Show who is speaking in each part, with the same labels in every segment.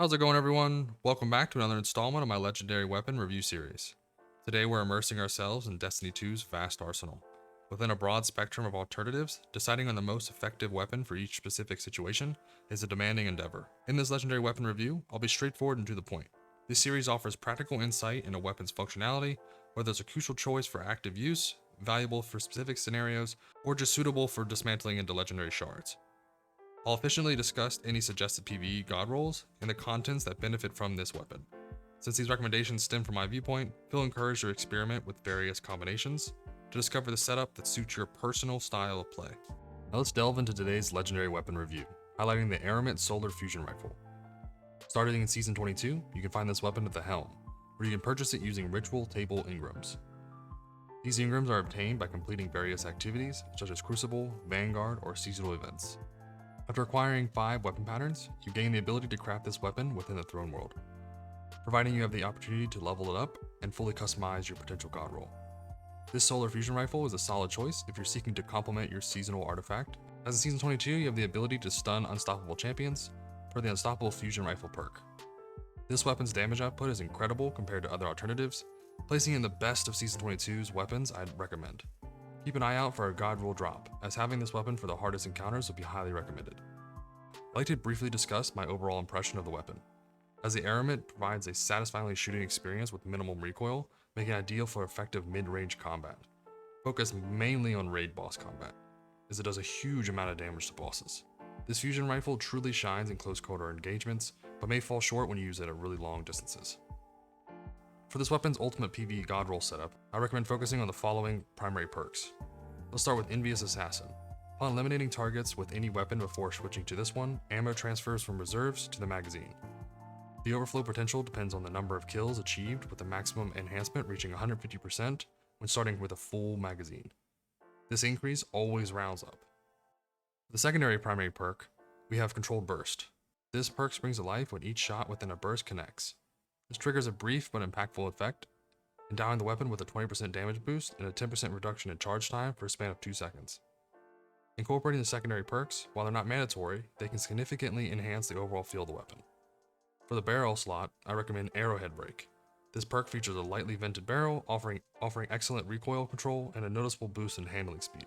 Speaker 1: How's it going, everyone? Welcome back to another installment of my Legendary Weapon review series. Today we're immersing ourselves in Destiny 2's vast arsenal. Within a broad spectrum of alternatives, deciding on the most effective weapon for each specific situation is a demanding endeavor. In this Legendary Weapon review, I'll be straightforward and to the point. This series offers practical insight into a weapon's functionality, whether it's a crucial choice for active use, valuable for specific scenarios, or just suitable for dismantling into legendary shards. I'll efficiently discuss any suggested PvE god rolls and the contents that benefit from this weapon. Since these recommendations stem from my viewpoint, feel encouraged to experiment with various combinations to discover the setup that suits your personal style of play. Now let's delve into today's legendary weapon review, highlighting the Eremite Solar Fusion Rifle. Starting in Season 22, you can find this weapon at the Helm, where you can purchase it using ritual table engrams. These engrams are obtained by completing various activities such as Crucible, Vanguard, or seasonal events. After acquiring 5 weapon patterns, you gain the ability to craft this weapon within the throne world, providing you have the opportunity to level it up and fully customize your potential god roll. This Solar Fusion Rifle is a solid choice if you're seeking to complement your seasonal artifact, as in Season 22 you have the ability to stun unstoppable champions per the Unstoppable Fusion Rifle perk. This weapon's damage output is incredible compared to other alternatives, placing it in the best of Season 22's weapons I'd recommend. Keep an eye out for a god roll drop, as having this weapon for the hardest encounters would be highly recommended. I'd like to briefly discuss my overall impression of the weapon, as the Eremite provides a satisfyingly shooting experience with minimum recoil, making it ideal for effective mid-range combat, focused mainly on raid boss combat, as it does a huge amount of damage to bosses. This fusion rifle truly shines in close quarter engagements, but may fall short when you use it at really long distances. For this weapon's ultimate PvE god roll setup, I recommend focusing on the following primary perks. Let's start with Envious Assassin. Upon eliminating targets with any weapon before switching to this one, ammo transfers from reserves to the magazine. The overflow potential depends on the number of kills achieved, with the maximum enhancement reaching 150% when starting with a full magazine. This increase always rounds up. For the secondary primary perk, we have Controlled Burst. This perk springs to life when each shot within a burst connects. This triggers a brief but impactful effect, endowing the weapon with a 20% damage boost and a 10% reduction in charge time for a span of 2 seconds. Incorporating the secondary perks, while they're not mandatory, they can significantly enhance the overall feel of the weapon. For the barrel slot, I recommend Arrowhead Break. This perk features a lightly vented barrel, offering excellent recoil control and a noticeable boost in handling speed.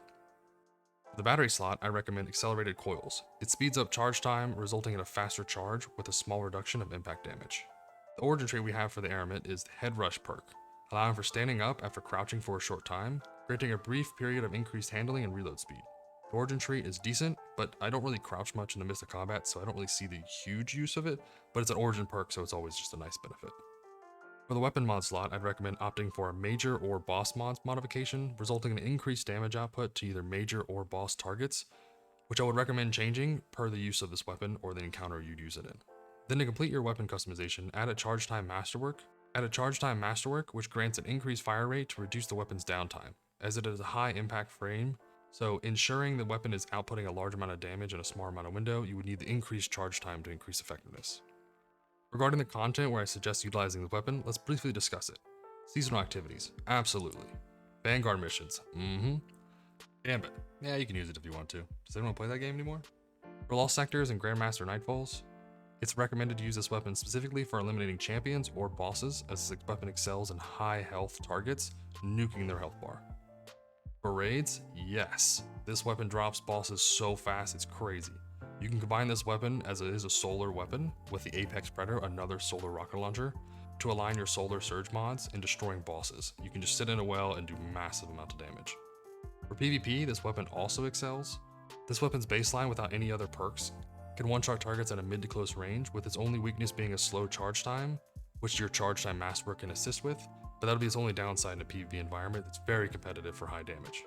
Speaker 1: For the battery slot, I recommend Accelerated Coils. It speeds up charge time, resulting in a faster charge with a small reduction of impact damage. The origin trait we have for the Eremite is the Head Rush perk, allowing for standing up after crouching for a short time, granting a brief period of increased handling and reload speed. The origin trait is decent, but I don't really crouch much in the midst of combat, so I don't really see the huge use of it, but it's an origin perk, so it's always just a nice benefit. For the weapon mod slot, I'd recommend opting for a major or boss mods modification, resulting in increased damage output to either major or boss targets, which I would recommend changing per the use of this weapon or the encounter you'd use it in. Then to complete your weapon customization, add a Charge Time Masterwork, which grants an increased fire rate to reduce the weapon's downtime, as it is a high impact frame, so ensuring the weapon is outputting a large amount of damage in a small amount of window, you would need the increased charge time to increase effectiveness. Regarding the content where I suggest utilizing the weapon, let's briefly discuss it. Seasonal activities, absolutely. Vanguard missions, Gambit, yeah, you can use it if you want to. Does anyone play that game anymore? For Lost Sectors and Grandmaster Nightfalls, it's recommended to use this weapon specifically for eliminating champions or bosses, as this weapon excels in high health targets, nuking their health bar. For raids, yes, this weapon drops bosses so fast it's crazy. You can combine this weapon, as it is a solar weapon, with the Apex Predator, another solar rocket launcher, to align your solar surge mods in destroying bosses. You can just sit in a well and do massive amounts of damage. For PvP, this weapon also excels. This weapon's baseline without any other perks can one-shot targets at a mid to close range, with its only weakness being a slow charge time, which your charge time masterwork can assist with, but that'll be its only downside in a PvP environment that's very competitive for high damage.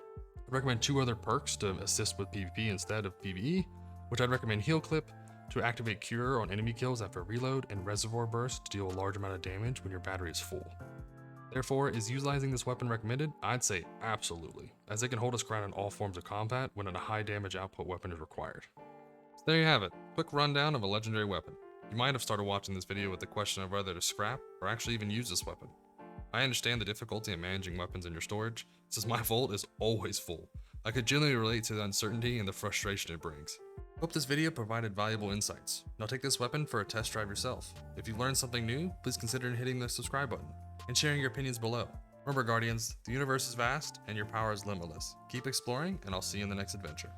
Speaker 1: I'd recommend 2 other perks to assist with PvP instead of PvE, which I'd recommend Heal Clip to activate Cure on enemy kills after reload, and Reservoir Burst to deal a large amount of damage when your battery is full. Therefore, is utilizing this weapon recommended? I'd say absolutely, as it can hold its ground in all forms of combat when a high damage output weapon is required. So there you have it, quick rundown of a legendary weapon. You might have started watching this video with the question of whether to scrap or actually even use this weapon. I understand the difficulty in managing weapons in your storage, since my vault is always full. I could genuinely relate to the uncertainty and the frustration it brings. Hope this video provided valuable insights. Now take this weapon for a test drive yourself. If you learned something new, please consider hitting the subscribe button and sharing your opinions below. Remember, Guardians, the universe is vast and your power is limitless. Keep exploring, and I'll see you in the next adventure.